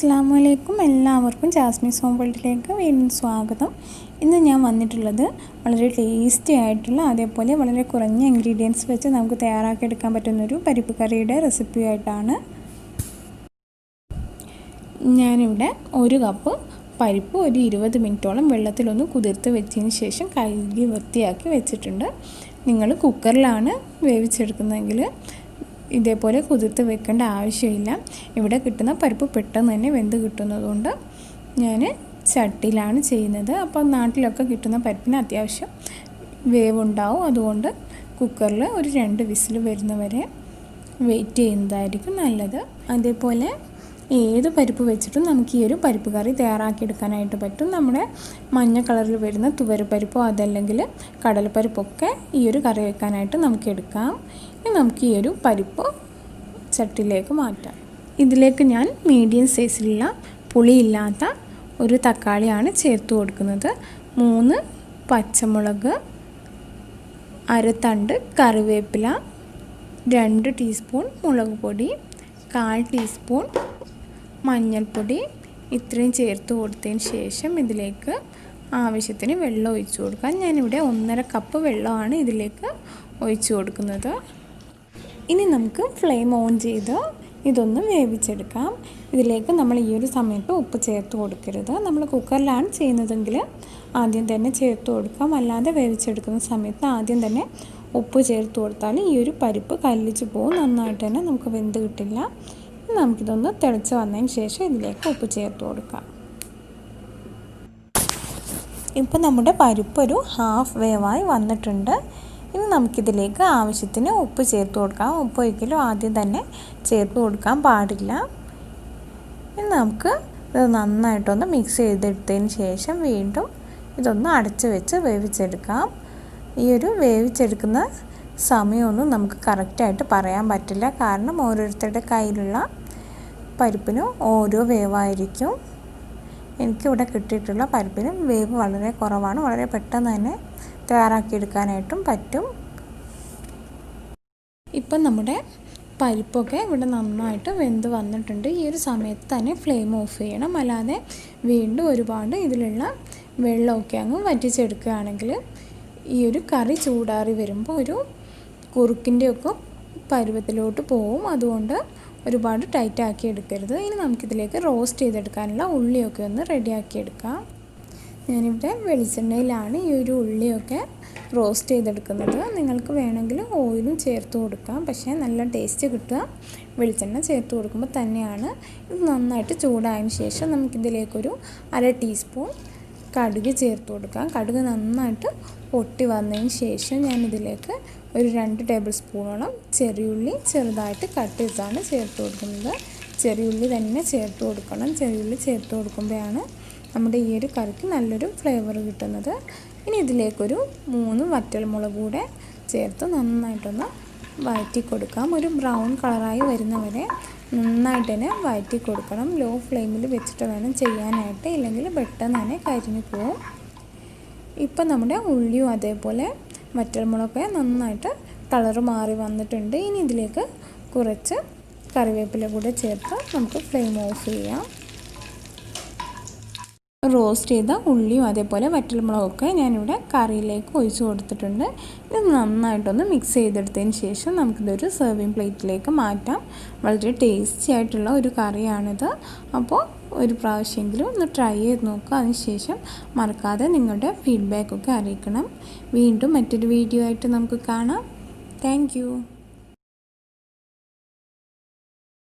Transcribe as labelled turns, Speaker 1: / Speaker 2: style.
Speaker 1: അസ്സലാമു എല്ലാവർക്കും Jasmine's home വേൾഡിലേക്ക് വീണ്ടും സ്വാഗതം. ഇന്ന് ഞാൻ വന്നിട്ടുള്ളത് വളരെ ടേസ്റ്റി ആയിട്ടുള്ള അതേപോലെ വളരെ കുറഞ്ഞ ഇൻഗ്രീഡിയൻസ് വെച്ച് നമുക്ക് തയ്യാറാക്കിയെടുക്കാൻ പറ്റുന്നൊരു പരിപ്പ് കറിയുടെ റെസിപ്പി ആയിട്ടാണ്. ഞാനിവിടെ ഒരു കപ്പ് പരിപ്പ് ഒരു 20 മിനിറ്റോളം വെള്ളത്തിലൊന്ന് കുതിർത്ത് വെച്ചതിന് ശേഷം കഴുകി വൃത്തിയാക്കി വെച്ചിട്ടുണ്ട്. നിങ്ങൾ കുക്കറിലാണ് വേവിച്ചെടുക്കുന്നതെങ്കിൽ ഇതേപോലെ കുതിർത്ത് വെക്കേണ്ട ആവശ്യമില്ല. ഇവിടെ കിട്ടുന്ന പരിപ്പ് പെട്ടെന്ന് തന്നെ വെന്ത് കിട്ടുന്നതുകൊണ്ട് ഞാൻ ചട്ടിയിലാണ് ചെയ്യുന്നത്. അപ്പോൾ നാട്ടിലൊക്കെ കിട്ടുന്ന പരിപ്പിന് അത്യാവശ്യം വേവുണ്ടാവും. അതുകൊണ്ട് കുക്കറിൽ ഒരു 2 വിസിൽ വരുന്നവരെ വെയിറ്റ് ചെയ്യുന്നതായിരിക്കും നല്ലത്. അതേപോലെ ഏത് പരിപ്പ് വെച്ചിട്ടും നമുക്ക് ഈ ഒരു പരിപ്പ് കറി തയ്യാറാക്കിയെടുക്കാനായിട്ട് പറ്റും. നമ്മുടെ മഞ്ഞ കളറിൽ വരുന്ന തുവരപ്പരിപ്പോ അതല്ലെങ്കിൽ കടലപ്പരിപ്പൊക്കെ ഈ ഒരു കറി വെക്കാനായിട്ട് നമുക്ക് എടുക്കാം. ഇനി നമുക്ക് ഈ ഒരു പരിപ്പ് ചട്ടിയിലേക്ക് മാറ്റാം. ഇതിലേക്ക് ഞാൻ മീഡിയം സൈസിലുള്ള പുളിയില്ലാത്ത ഒരു തക്കാളിയാണ് ചേർത്ത് കൊടുക്കുന്നത്. 3 പച്ചമുളക്, അരത്തണ്ട് കറിവേപ്പില, 2 ടീസ്പൂൺ മുളക് പൊടി, 1/4 ടീസ്പൂൺ മഞ്ഞൾപ്പൊടി, ഇത്രയും ചേർത്ത് കൊടുത്തതിന് ശേഷം ഇതിലേക്ക് ആവശ്യത്തിന് വെള്ളം ഒഴിച്ചു കൊടുക്കാം. ഞാനിവിടെ 1.5 കപ്പ് വെള്ളമാണ് ഇതിലേക്ക് ഒഴിച്ചു കൊടുക്കുന്നത്. ഇനി നമുക്ക് ഫ്ലെയിം ഓൺ ചെയ്ത് ഇതൊന്ന് വേവിച്ചെടുക്കാം. ഇതിലേക്ക് നമ്മൾ ഈ ഒരു സമയത്ത് ഉപ്പ് ചേർത്ത് കൊടുക്കരുത്. നമ്മൾ കുക്കറിലാണ് ചെയ്യുന്നതെങ്കിൽ ആദ്യം തന്നെ ചേർത്ത് കൊടുക്കാം. അല്ലാതെ വേവിച്ചെടുക്കുന്ന സമയത്ത് ആദ്യം തന്നെ ഉപ്പ് ചേർത്ത് കൊടുത്താൽ ഈ ഒരു പരിപ്പ് കല്ലിച്ച് പോകും, നന്നായിട്ട് തന്നെ നമുക്ക് വെന്ത് കിട്ടില്ല. നമുക്കിതൊന്ന് തിളച്ച് വന്നതിന് ശേഷം ഇതിലേക്ക് ഉപ്പ് ചേർത്ത് കൊടുക്കാം. ഇപ്പോൾ നമ്മുടെ പരിപ്പ് ഒരു ഹാഫ് വേവായി വന്നിട്ടുണ്ട്. ഇനി നമുക്കിതിലേക്ക് ആവശ്യത്തിന് ഉപ്പ് ചേർത്ത് കൊടുക്കാം. ഉപ്പ് ഒരിക്കലും ആദ്യം തന്നെ ചേർത്ത് കൊടുക്കാൻ പാടില്ല. ഇനി നമുക്ക് ഇത് നന്നായിട്ടൊന്ന് മിക്സ് ചെയ്തെടുത്തതിന് ശേഷം വീണ്ടും ഇതൊന്ന് അടച്ച് വെച്ച് വേവിച്ചെടുക്കാം. ഈ ഒരു വേവിച്ചെടുക്കുന്ന സമയമൊന്നും നമുക്ക് കറക്റ്റായിട്ട് പറയാൻ പറ്റില്ല. കാരണം ഓരോരുത്തരുടെ കയ്യിലുള്ള പരിപ്പിനും ഓരോ വേവായിരിക്കും. എനിക്കിവിടെ കിട്ടിയിട്ടുള്ള പരിപ്പിന് വേവ് വളരെ കുറവാണ്. വളരെ പെട്ടെന്ന് തന്നെ തയ്യാറാക്കിയെടുക്കാനായിട്ടും പറ്റും. ഇപ്പം നമ്മുടെ പരിപ്പൊക്കെ ഇവിടെ നന്നായിട്ട് വെന്ത് വന്നിട്ടുണ്ട്. ഈ ഒരു സമയത്ത് തന്നെ ഫ്ലെയിം ഓഫ് ചെയ്യണം. അല്ലാതെ വീണ്ടും ഒരുപാട് ഇതിലുള്ള വെള്ളമൊക്കെ അങ്ങ് വറ്റിച്ചെടുക്കുകയാണെങ്കിൽ ഈ ഒരു കറി ചൂടാറി വരുമ്പോൾ ഒരു കുറുക്കിൻ്റെയൊക്കെ പരുവത്തിലോട്ട് പോവും. അതുകൊണ്ട് ഒരുപാട് ടൈറ്റാക്കി എടുക്കരുത്. ഇനി നമുക്കിതിലേക്ക് റോസ്റ്റ് ചെയ്തെടുക്കാനുള്ള ഉള്ളിയൊക്കെ ഒന്ന് റെഡിയാക്കിയെടുക്കാം. ഞാനിവിടെ വെളിച്ചെണ്ണയിലാണ് ഈ ഒരു ഉള്ളിയൊക്കെ റോസ്റ്റ് ചെയ്തെടുക്കുന്നത്. നിങ്ങൾക്ക് വേണമെങ്കിൽ ഓയിലും ചേർത്ത് കൊടുക്കാം. പക്ഷേ നല്ല ടേസ്റ്റ് കിട്ടുക വെളിച്ചെണ്ണ ചേർത്ത് കൊടുക്കുമ്പോൾ തന്നെയാണ്. ഇത് നന്നായിട്ട് ചൂടായതിന് ശേഷം നമുക്കിതിലേക്കൊരു 1/2 ടീസ്പൂൺ കടുക് ചേർത്ത് കൊടുക്കാം. കടുക് നന്നായിട്ട് പൊട്ടി വന്നതിന് ശേഷം ഞാനിതിലേക്ക് ഒരു 2 ടേബിൾ സ്പൂണോളം ചെറിയുള്ളി ചെറുതായിട്ട് കട്ട് ചെയ്താണ് ചേർത്ത് കൊടുക്കുന്നത്. ചെറിയുള്ളി തന്നെ ചേർത്ത് കൊടുക്കണം. ചെറിയുള്ളി ചേർത്ത് കൊടുക്കുമ്പോഴാണ് നമ്മുടെ ഈ ഒരു കറിക്ക് നല്ലൊരു ഫ്ലേവർ കിട്ടുന്നത്. ഇനി ഇതിലേക്കൊരു 3 വറ്റൽമുളക് കൂടെ ചേർത്ത് നന്നായിട്ടൊന്ന് വഴറ്റി കൊടുക്കാം. ഒരു ബ്രൗൺ കളറായി വരുന്നവരെ നന്നായിട്ട് തന്നെ വഴറ്റി കൊടുക്കണം. ലോ ഫ്ലെയിമിൽ വെച്ചിട്ട് വേണം ചെയ്യാനായിട്ട്, ഇല്ലെങ്കിൽ പെട്ടെന്ന് തന്നെ കരിഞ്ഞു പോവും. ഇപ്പം നമ്മുടെ ഉള്ളിയും അതേപോലെ വറ്റൽമുളകൊക്കെ നന്നായിട്ട് കളറ് മാറി വന്നിട്ടുണ്ട്. ഇനി ഇതിലേക്ക് കുറച്ച് കറിവേപ്പില കൂടെ ചേർത്ത് നമുക്ക് ഫ്ലെയിം ഓഫ് ചെയ്യാം. റോസ്റ്റ് ചെയ്ത ഉള്ളിയും അതേപോലെ വറ്റൽമുളകൊക്കെ ഞാനിവിടെ കറിയിലേക്ക് ഒഴിച്ചു കൊടുത്തിട്ടുണ്ട്. ഇത് നന്നായിട്ടൊന്ന് മിക്സ് ചെയ്തെടുത്തതിന് ശേഷം നമുക്കിതൊരു സെർവിങ് പ്ലേറ്റിലേക്ക് മാറ്റാം. വളരെ ടേസ്റ്റി ആയിട്ടുള്ള ഒരു കറിയാണിത്. അപ്പോൾ ഒരു പ്രാവശ്യമെങ്കിലും ഒന്ന് ട്രൈ ചെയ്ത് നോക്കുക. അതിനുശേഷം മറക്കാതെ നിങ്ങളുടെ ഫീഡ്ബാക്കൊക്കെ അറിയിക്കണം. വീണ്ടും മറ്റൊരു വീഡിയോ ആയിട്ട് നമുക്ക് കാണാം. താങ്ക്